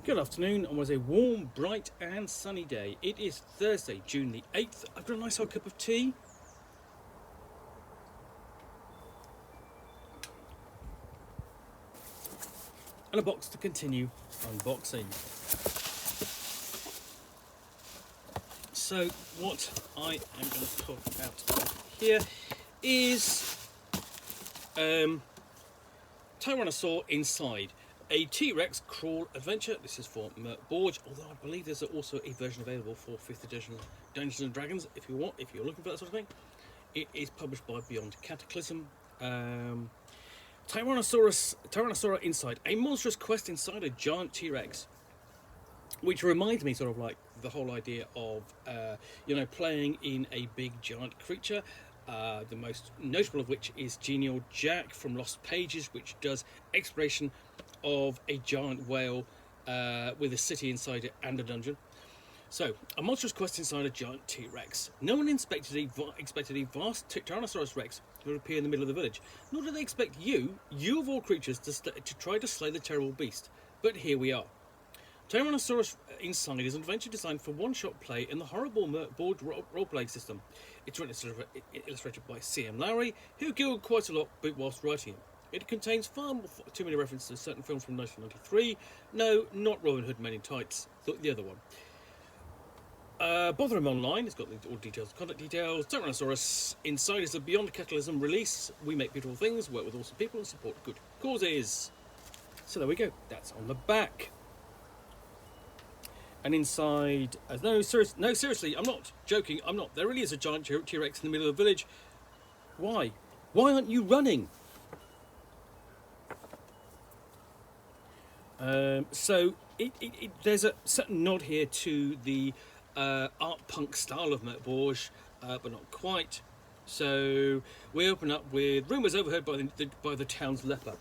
Good afternoon, and was a warm, bright and sunny day. It is Thursday, June the 8th. I've got a nice hot cup of tea. And a box to continue unboxing. So what I am going to talk about here is Tyrannosaur Inside, a T-Rex crawl adventure. This is for Mörk Borg, although I believe there's also a version available for 5th edition Dungeons and Dragons if you're looking for that sort of thing. It is published by Beyond Cataclysm. Tyrannosaur Inside, a monstrous quest inside a giant T-Rex, which reminds me sort of like the whole idea of playing in a big giant creature. The most notable of which is Genial Jack from Lost Pages, which does exploration of a giant whale with a city inside it and a dungeon. So, a monstrous quest inside a giant T-Rex. No one expected a vast Tyrannosaurus Rex to appear in the middle of the village. Nor did they expect you of all creatures, to try to slay the terrible beast. But here we are. Tyrannosaurus Inside is an adventure designed for one-shot play in the horrible Mörk Borg role-playing system. It's illustrated by C.M. Lowry, who giggled quite a lot whilst writing it. It contains too many references to certain films from 1993. No, not Robin Hood Men in Tights, the other one. Bother him online, it's got all details, contact details. Tyrannosaurus Inside is a Beyond Cataclysm release. We make beautiful things, work with awesome people and support good causes. So there we go, that's on the back. And inside, no, seriously, I'm not joking, there really is a giant T-Rex in the middle of the village. Why aren't you running? So there's a certain nod here to the art punk style of Mörk Borg, but not quite. So we open up with rumours overheard by the town's leper.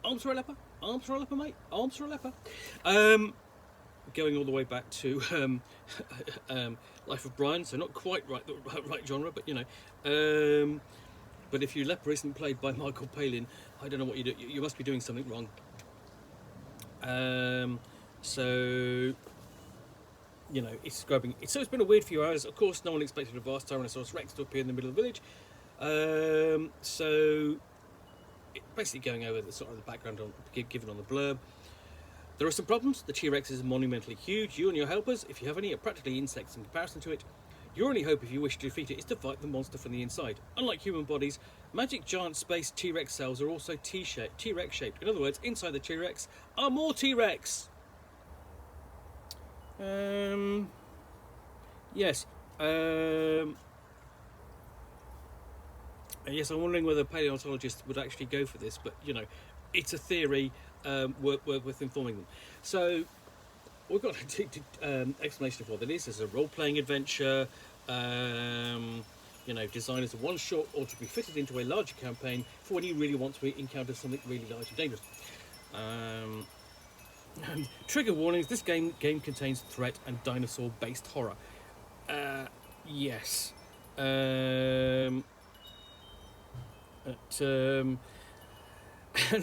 Arms for a leper? Arms for a leper, mate? Arms for a leper? Going all the way back to Life of Brian, so not quite the right genre, but you know. But if your leper isn't played by Michael Palin, I don't know what you do. You must be doing something wrong. So you know, it's scrubbing. So it's been a weird few hours. Of course, no one expected a vast Tyrannosaurus Rex to appear in the middle of the village. So basically going over the sort of the background given on the blurb. There are some problems. The T-Rex is monumentally huge. You and your helpers, if you have any, are practically insects in comparison to it. Your only hope, if you wish to defeat it, is to fight the monster from the inside. Unlike human bodies, magic giant space T-Rex cells are also T-Rex shaped. In other words, inside the T-Rex are more T-Rex. Yes. Yes, I'm wondering whether paleontologists would actually go for this, but you know, it's a theory. Worth informing them. So we've got an explanation of what it is. It's a role-playing adventure, designed as a one-shot or to be fitted into a larger campaign for when you really want to encounter something really large and dangerous. Trigger warnings: this game contains threat and dinosaur-based horror. Yes.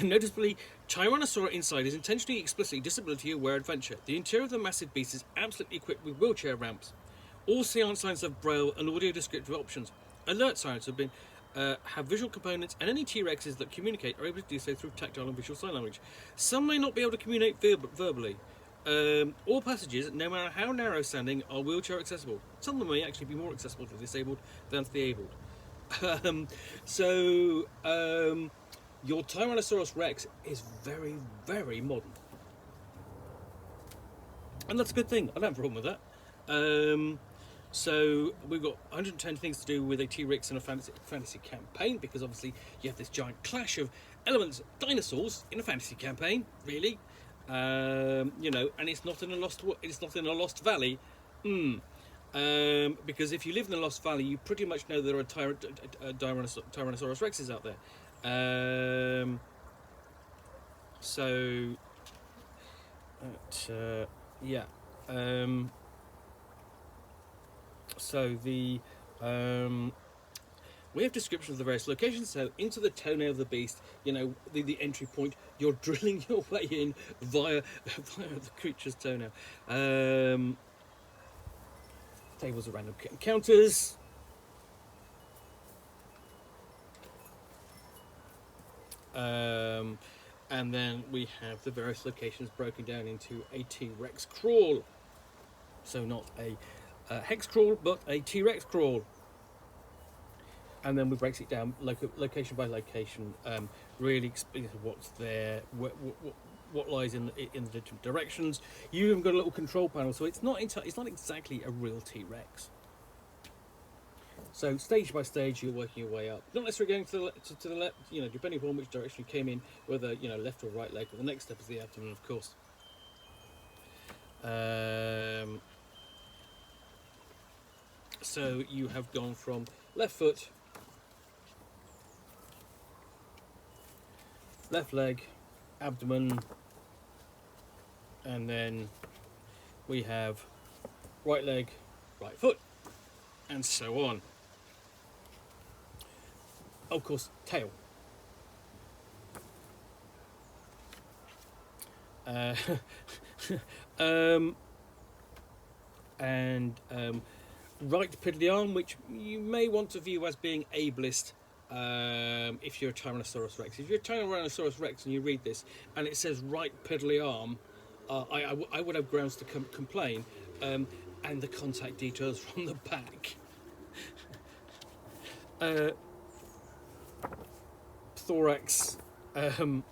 Noticeably, Tyrannosaur Inside is intentionally explicitly disability-aware adventure. The interior of the massive beast is absolutely equipped with wheelchair ramps. All signs of braille and audio descriptive options. Alert signs have visual components, and any T-Rexes that communicate are able to do so through tactile and visual sign language. Some may not be able to communicate verbally. All passages, no matter how narrow standing, are wheelchair accessible. Some of them may actually be more accessible to the disabled than to the abled. Your Tyrannosaurus Rex is very, very modern. And that's a good thing. I don't have a problem with that. So we've got 110 things to do with a T-Rex in a fantasy campaign, because obviously you have this giant clash of elements, dinosaurs in a fantasy campaign, really. And it's not in a lost valley. Because if you live in the Lost Valley, you pretty much know there are Tyrannosaurus Rexes out there. We have descriptions of the various locations. So into the toenail of the beast, you know, the entry point. You're drilling your way in via the creature's toenail. Tables of random encounters. And then we have the various locations broken down into a T-Rex crawl. So not a hex crawl, but a T-Rex crawl. And then we breaks it down location by location, really explains what's there, what lies in the different directions. You even got a little control panel, so it's not exactly a real T-Rex. So stage by stage, you're working your way up. Not necessarily going to the left, you know, depending upon which direction you came in, whether, you know, left or right leg. But the next step is the abdomen, of course. So you have gone from left foot, left leg, abdomen, and then we have right leg, right foot, and so on. Of course, tail. Right piddly arm, which you may want to view as being ableist if you're a Tyrannosaurus Rex. If you're a Tyrannosaurus Rex and you read this and it says right piddly arm, I would have grounds to complain. And the contact details from the back. Thorax. And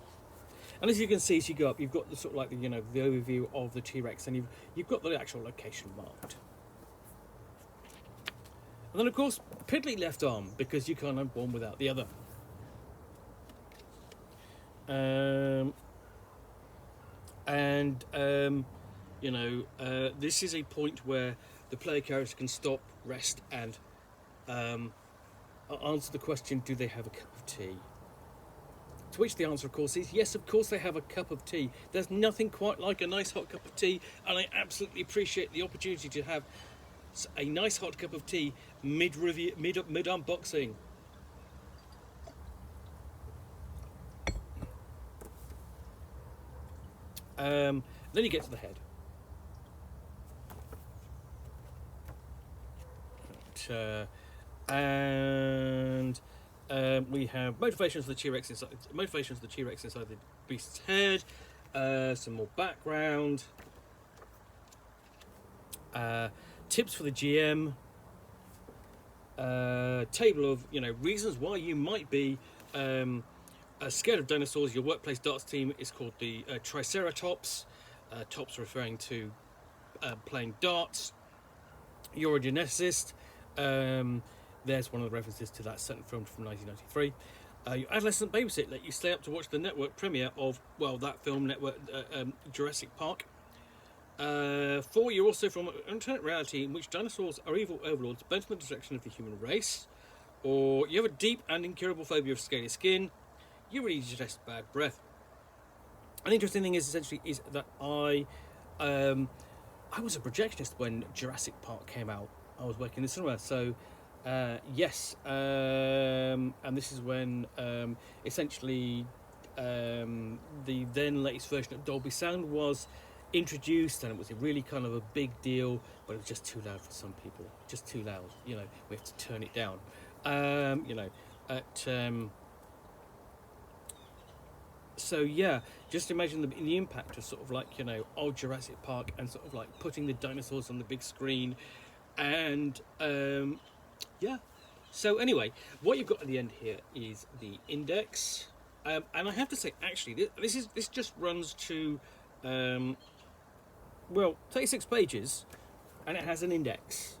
as you can see, as you go up, you've got the sort of like the, you know, the overview of the T-Rex, and you've got the actual location marked. And then, of course, piddly left arm, because you can't have one without the other. You know, this is a point where the player character can stop, rest, and answer the question, do they have a cup of tea? To which the answer, of course, is yes, of course they have a cup of tea. There's nothing quite like a nice hot cup of tea, and I absolutely appreciate the opportunity to have a nice hot cup of tea mid-review, mid-unboxing. Then you get to the head. We have motivations for the T-Rex inside. Motivations for the T-Rex inside the beast's head. Some more background. Tips for the GM. Table of, you know, reasons why you might be scared of dinosaurs. Your workplace darts team is called the Triceratops. Tops referring to playing darts. You're a geneticist. There's one of the references to that certain film from 1993. Your adolescent babysit let you stay up to watch the network premiere of, well, that film, Jurassic Park. 4, you're also from an alternate reality in which dinosaurs are evil overlords bent on the destruction of the human race. Or you have a deep and incurable phobia of scaly skin. You really detest bad breath. An interesting thing is essentially is that I was a projectionist when Jurassic Park came out. I was working in the cinema, so yes, and this is when essentially the then latest version of Dolby Sound was introduced, and it was a really kind of a big deal, but it was just too loud for some people. Just too loud, you know. We have to turn it down. You know, so yeah, just imagine the impact of sort of like, you know, old Jurassic Park and sort of like putting the dinosaurs on the big screen, and yeah. So anyway, what you've got at the end here is the index, and I have to say, actually, this just runs to well, 36 pages, and it has an index,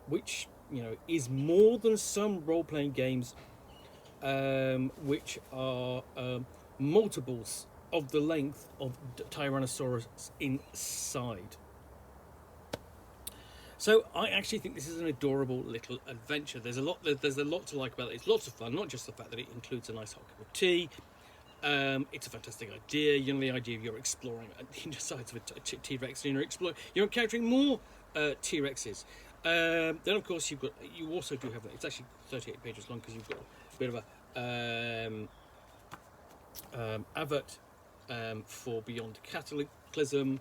which, you know, is more than some role-playing games, which are multiples of the length of Tyrannosaurus Inside. So I actually think this is an adorable little adventure. There's a lot to like about it. It's lots of fun, not just the fact that it includes a nice hot cup of tea. It's a fantastic idea. You know, the idea of you're exploring the inner sides of a T-Rex, and you're encountering more T-Rexes. Then of course you also do have that. It's actually 38 pages long because you've got a bit of a advert for Beyond Cataclysm.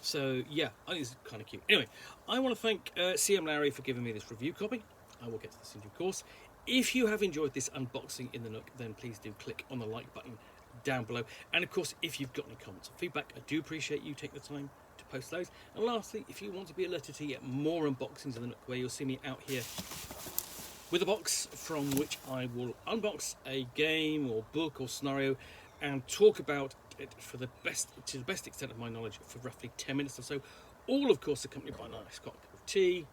So yeah, I think it's kind of cute. Anyway, I want to thank CM Larry for giving me this review copy. I will get to this in due course. If you have enjoyed this unboxing in the Nook, then please do click on the like button down below. And of course, if you've got any comments or feedback, I do appreciate you taking the time to post those. And lastly, if you want to be alerted to get more unboxings in the Nook, where you'll see me out here with a box from which I will unbox a game or book or scenario and talk about it to the best extent of my knowledge for roughly 10 minutes or so, all of course accompanied by a nice cup of tea,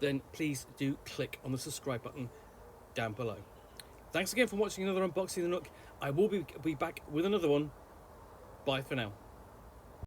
then please do click on the subscribe button down below. Thanks again for watching another unboxing of the Nook. I will be back with another one. Bye for now.